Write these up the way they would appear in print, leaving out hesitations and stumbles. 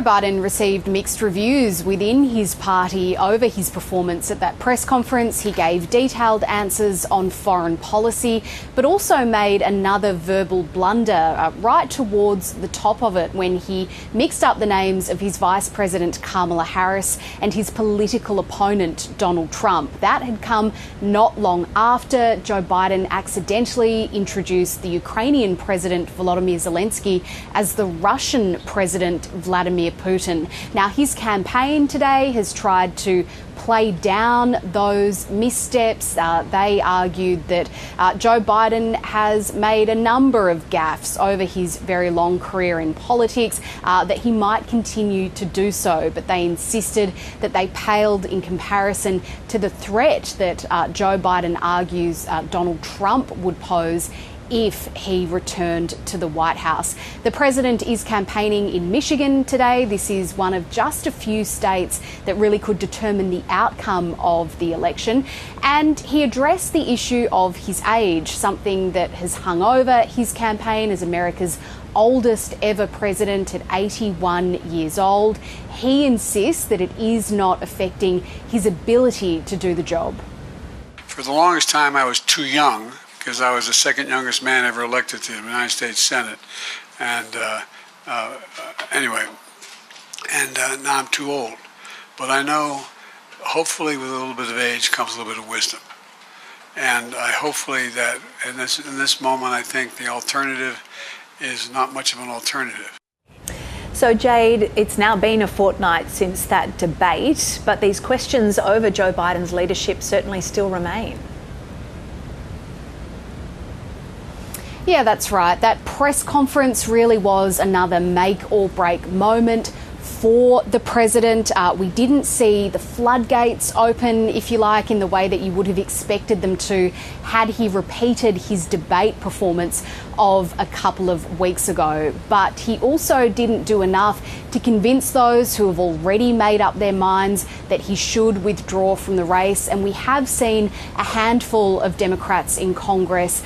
Joe Biden received mixed reviews within his party over his performance at that press conference. He gave detailed answers on foreign policy, but also made another verbal blunder right towards the top of it when he mixed up the names of his Vice President Kamala Harris and his political opponent Donald Trump. That had come not long after Joe Biden accidentally introduced the Ukrainian President Volodymyr Zelensky as the Russian President Vladimir Putin. Now, his campaign today has tried to play down those missteps. They argued that Joe Biden has made a number of gaffes over his very long career in politics, that he might continue to do so, but they insisted that they paled in comparison to the threat that Joe Biden argues Donald Trump would pose if he returned to the White House. The president is campaigning in Michigan today. This is one of just a few states that really could determine the outcome of the election. And he addressed the issue of his age, something that has hung over his campaign as America's oldest ever president at 81 years old. He insists that it is not affecting his ability to do the job. For the longest time, I was too young, because I was the second youngest man ever elected to the United States Senate. And now I'm too old. But I know, hopefully with a little bit of age comes a little bit of wisdom. And hopefully that in this moment, I think the alternative is not much of an alternative. So, Jade, it's now been a fortnight since that debate, but these questions over Joe Biden's leadership certainly still remain. Yeah, that's right. That press conference really was another make or break moment for the president. We didn't see the floodgates open, if you like, in the way that you would have expected them to had he repeated his debate performance of a couple of weeks ago. But he also didn't do enough to convince those who have already made up their minds that he should withdraw from the race. And we have seen a handful of Democrats in Congress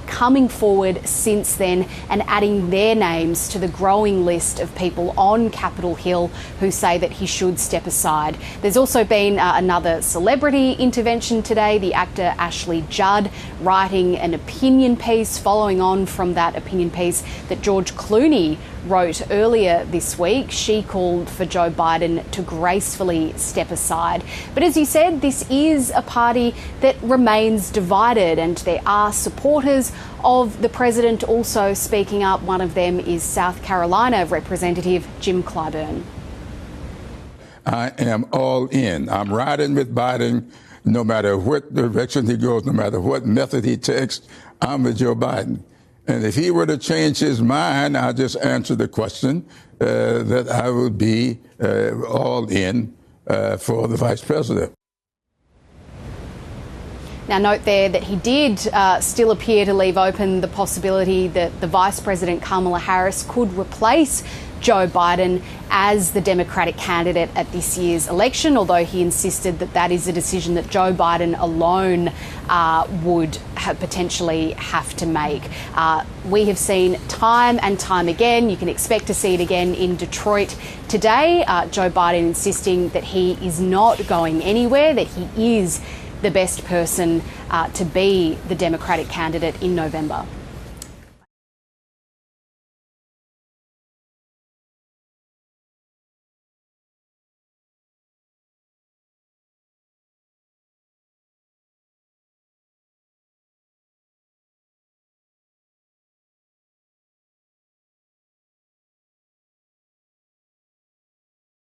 coming forward since then and adding their names to the growing list of people on Capitol Hill who say that he should step aside. There's also been another celebrity intervention today, the actor Ashley Judd writing an opinion piece following on from that opinion piece that George Clooney wrote earlier this week. She called for Joe Biden to gracefully step aside. But as you said, this is a party that remains divided, and there are supporters of the president also speaking up. One of them is South Carolina Representative Jim Clyburn. I am all in. I'm riding with Biden no matter what direction he goes, no matter what method he takes. I'm with Joe Biden. And if he were to change his mind, I'll just answer the question that I would be all in for the vice president. Now, note there that he did still appear to leave open the possibility that the Vice President Kamala Harris could replace Joe Biden as the Democratic candidate at this year's election, although he insisted that that is a decision that Joe Biden alone would potentially have to make. We have seen time and time again, you can expect to see it again in Detroit today, Joe Biden insisting that he is not going anywhere, that he is the best person to be the Democratic candidate in November.